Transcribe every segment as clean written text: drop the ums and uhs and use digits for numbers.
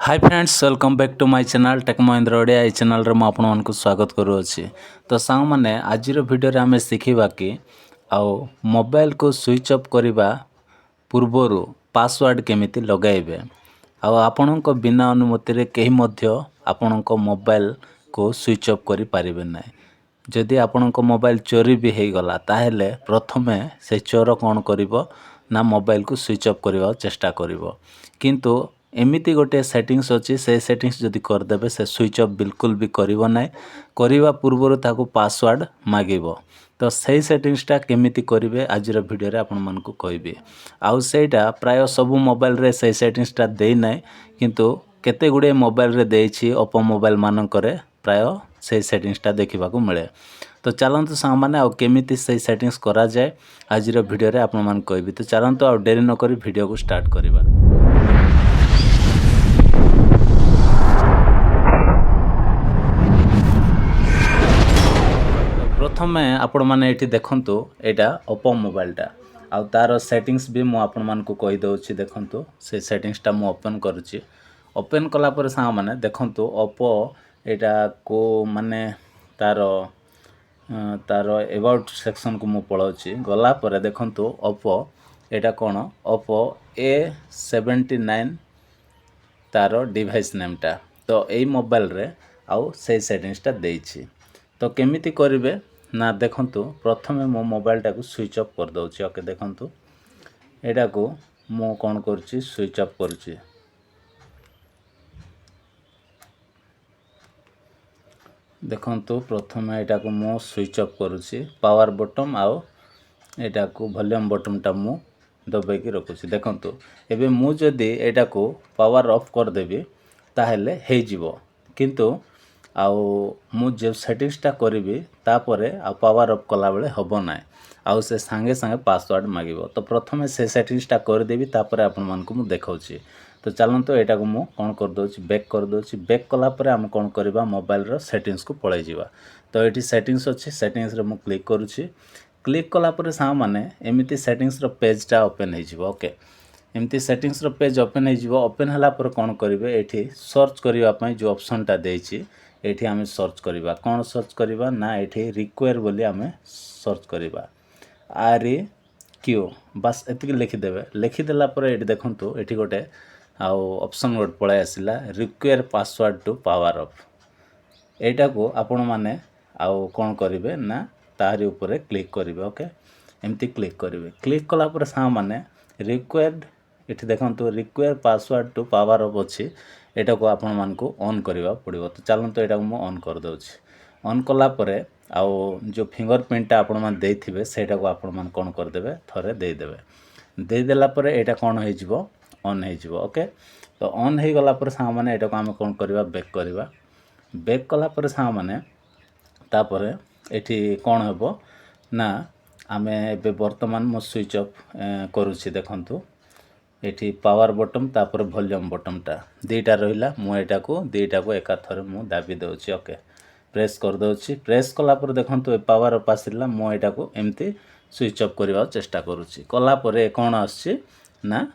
Hi friends welcome back to my channel tech Mahindra Odia channel रे आपण मानकु स्वागत करूँगी। तो सांग मैंने आज वीडियो आम शिखा कि आउ मोबाइल को स्विच ऑफ करने पूर्वर पासवर्ड केमिति लगाइबे आपण बिना अनुमति रे कहीं मध्य आपण मोबाइल को स्विच ऑफ करि पारिबे ना। जदि आपण मोबाइल चोरी भी हो गला ताहेले प्रथमे से चोर कौन करिवो ना मोबाइल को स्विच ऑफ करने चेष्टा करिवो। किंतु एमिति गोटे सेटिंग्स अच्छी से सेटिंग्स जदि करदेबे से स्विच ऑफ बिल्कुल भी करिवो ना। करने पूर्वर ताको पासवर्ड मागिबो। तो सही सेटिंग्सटा केमिति करिवे आज वीडियो रे आपण मानकु कहबी। आउ सेटा प्राय सब मोबाइल रे से सेटिंग्सटा देई नै किंतु केते गुडे मोबाइल रे देइछि ओप्पो मोबाइल मानकरे प्राय से सेटिंग्सटा देखा मिले। तो चलतु सांग मैंने आउ केमिति से सेटिंग्स करा जाए आज वीडियो रे आपण मान कहबी। तो चलतु आउ डेरी न करी वीडियो को स्टार्ट करिबा। प्रथमे आपण माने एठी देखंतु एटा ओप्पो मोबाइलटा आउ तार सेटिंग्स भी मु आपण मानकु कहि दउछि। देखंतु से सेटिंग्सटा मु ओपन करूछि। ओपन कला पर सांग माने देखंतु ओप्पो एटा को माने तार तार अबाउट सेक्शन को मु पळाउछि। गला पर देखंतु ओप्पो एटा कोन ओप्पो A79 तार डिवाइस नेमटा। तो एई मोबाइल रे आउ से सेटिंग्सटा देइछि। तो केमिति करिवे ना देखंतु प्रथमे मो मोबाइलटा को स्विच ऑफ कर दउछि। ओके देखंतु एटा को मु कोन करछि स्विच ऑफ करछि। देखंतु प्रथमे एटा को मु स्विच ऑफ करूछि। पावर बटन आउ एटा को वॉल्यूम बटनटा मु दबाई के रखुछि। देखंतु एबे मु जदि एटा को पावर ऑफ कर देबी ताहेले हे जिवो। किंतु आउ मु जे सेटिंग्सटा करिवि तापरे आ पावर ऑफ कला बेले हबो ना। आउ से संगे संगे पासवर्ड मागिबो। तो प्रथमे से सेटिंग्सटा कर देबी तापरे आपण मानकु मु देखाउछि। तो चलंतु एटा को मु कोन कर दोछि बैक कर दोछि। बैक कला परे हम कोन करबा मोबाइल रो सेटिंग्स को पळै जिवा। तो एठी सेटिंग्स अछि सेटिंग्स रे मु क्लिक करूछि। क्लिक कला परे सा माने एमिति सेटिंग्स रो पेजटा ओपन हे जिवो। ओके एमती सेटिंग्स रो पेज ओपन हे जिवो। ओपन हला पर कोन करिवे एठी सर्च करिवा पई जो ऑप्शनटा देइछि एठी हमें सर्च करिवा। कोन सर्च करिवा ना एठी रिक्वायर बोली हमें सर्च करिवा। REQ बस एतिक लिखि देबे। लिखि देला पर एठी देखंतु एठी गोटे आउ ऑप्शन गोटे पळै आसिला require password to power off. एटा को आपण माने आउ कोन करिवे ना तारि ऊपर क्लिक करिवे। ओके एमती क्लिक करिवे। क्लिक कला पर सा माने रिक्वायर्ड एठी देखंतु require password to power off अछि। एटा को आपण मान को ऑन करबा पड़िबो। तो चलंतु एटा को मु ऑन कर दउछि। ऑन कला परे आउ जो फिंगरप्रिंटटा आपण मान देइथिबे सेटा को आपण मान कोन कर देबे थरे देइ देबे। देइ देला परे एटा कोन हे जिवो ऑन हे जिवो। ओके तो ऑन हे गला पर सा माने एटा को हम कोन करबा बैक करबा। बैक कला पर सा माने तापरे एठी कोन हेबो ना आमे बे वर्तमान मो स्विच ऑफ करूछि। देखंतु एठी पावर बटन तापर वॉल्यूम बटनटा दीटा रहिला। मु एटा को दीटा को एका थरे मु दाबी दउछि। ओके प्रेस कर दउछि। प्रेस कला पर देखंतु पावर ऑफ आसिला। मु एटा को एमती स्विच ऑफ करबा चेष्टा करूछि। कला परे कोन आछि ना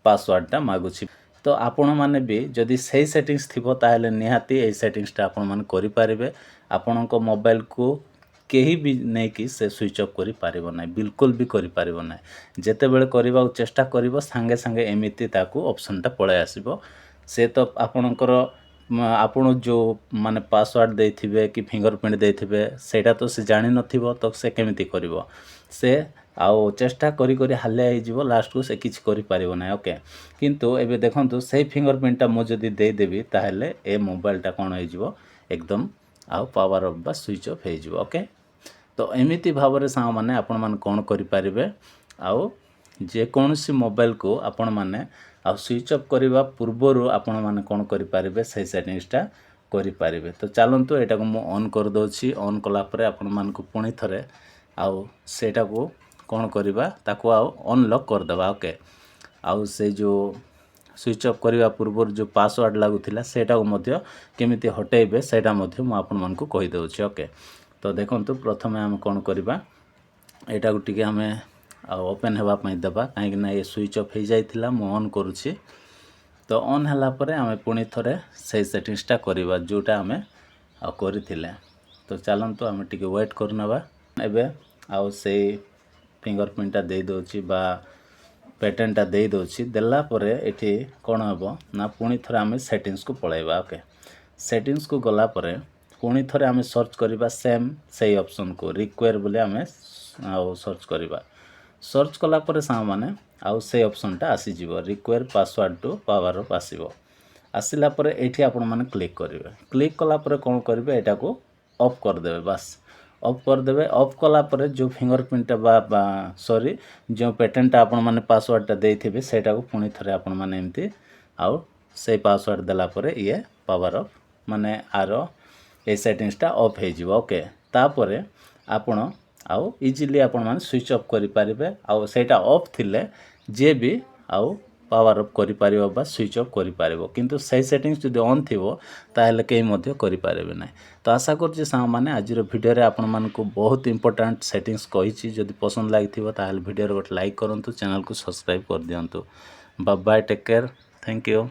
पासवर्डटा मागुछि। तो आपण माने भी जदि सही सेटिंग्स थिबो ताहेले निहाती ए सेटिंग्सटा आपण माने करि पारिबे। आपणको मोबाइल को केही भी नहीं कि से स्विच ऑफ करि पारिबो ना। बिल्कुल भी करि पारिबो ना। जेते बेले करबा चेष्टा करिवो संगे संगे एमिति ताकू ऑप्शनटा पळे आसीबो। से तो आपणकर आपण जो माने पासवर्ड देथिबे कि फिंगरप्रिंट देथिबे सेटा तो से जानि नथिबो। तो से केमिति करिवो से आउ चेष्टा करी करी हाले हे जिवो लास्ट को से किछ करि पारिबो ना। ओके किंतु एबे देखंतु से फिंगरप्रिंटटा मो जदि देइ देबी ताहेले ए मोबाइलटा कोन हे जिवो एकदम आउ पावर ऑफ बा स्विच ऑफ हे जिवो। ओके तो एमिति भावरे सा माने आपण मान कोन करि पारिबे आउ जे कोनसी मोबाइल को आपण माने आ स्विच ऑफ करबा पूर्वरु आपण माने कोन करि पारिबे से सेटिंग्सटा करि पारिबे। तो चलंतु एटा को मु ऑन कर दोछि। ऑन कला परे आपण मान को पुणी थरे आउ सेटा को कोन करबा ताको आउ अनलॉक कर देबा। ओके आउ से जो स्विच ऑफ करबा पूर्वर जो पासवर्ड लागुथिला सेटा को मध्य केमिति हटेइबे सेटा मध्य मु आपण मान को कहि दउछि। ओके तो देखंतु प्रथमे हम कोन करबा एटा को टिके हमें ओपन हेबा पई देबा काहे कि ना ये स्विच ऑफ हे जाइथिला मु ऑन करूछि। तो ऑन हला परे आमे पुणी थरे से सेटिंग्सटा करिबा जोटा आमे आ करिथिले। तो चलंतु आमे टिके वेट करनबा एबे आउ से फिंगरप्रिंटटा दे दोछि बा पैटर्नटा दे दोछि देला परे एठी कोन हबो ना पुणी थरे आमे सेटिंग्स को पळाइबा। ओके सेटिंग्स को गला परे पुणी थरे आमे सर्च करिबा सेम सेही ऑप्शन को रिक्वायर बोले आमे आउ सर्च करिबा। सर्च कला परे सा माने आउ से ऑप्शनटा आसी जीवो require password to power off आसीबो। आसिला परे एठी आपण माने क्लिक करिवे। क्लिक कला परे कोन करिवे एटा को ऑफ कर देबे। बस ऑफ कर देबे। ऑफ कला परे जो फिंगरप्रिंट बा सॉरी जो पैटर्नटा आपण माने पासवर्डटा देइथिबे सेटा को पुणी थरे आपण माने एमती आउ से पासवर्ड देला परे ये पावर ऑफ माने आरो ए सेटिंग्सटा ऑफ हे जीवो। ओके तापरे आपण आउ इजीली आपण माने स्विच ऑफ करि पारिबे। आउ सेटा ऑफ थिले जे भी आउ पावर ऑफ करि पारिबो बा स्विच ऑफ करि पारिबो। किंतु से सेटिंग्स जदि ऑन थिबो ताहेले केही मध्य करि पारिबे नै। तो आशा करछि सा माने आजिर वीडियो रे आपण मानकु बहुत इंपोर्टेंट सेटिंग्स कहिछि। जदि पसंद लागिथिबो ताहेले वीडियो रे गोटे लाइक करंतु, चैनल को सब्सक्राइब कर दियंतु। Bye bye, take care, thank you.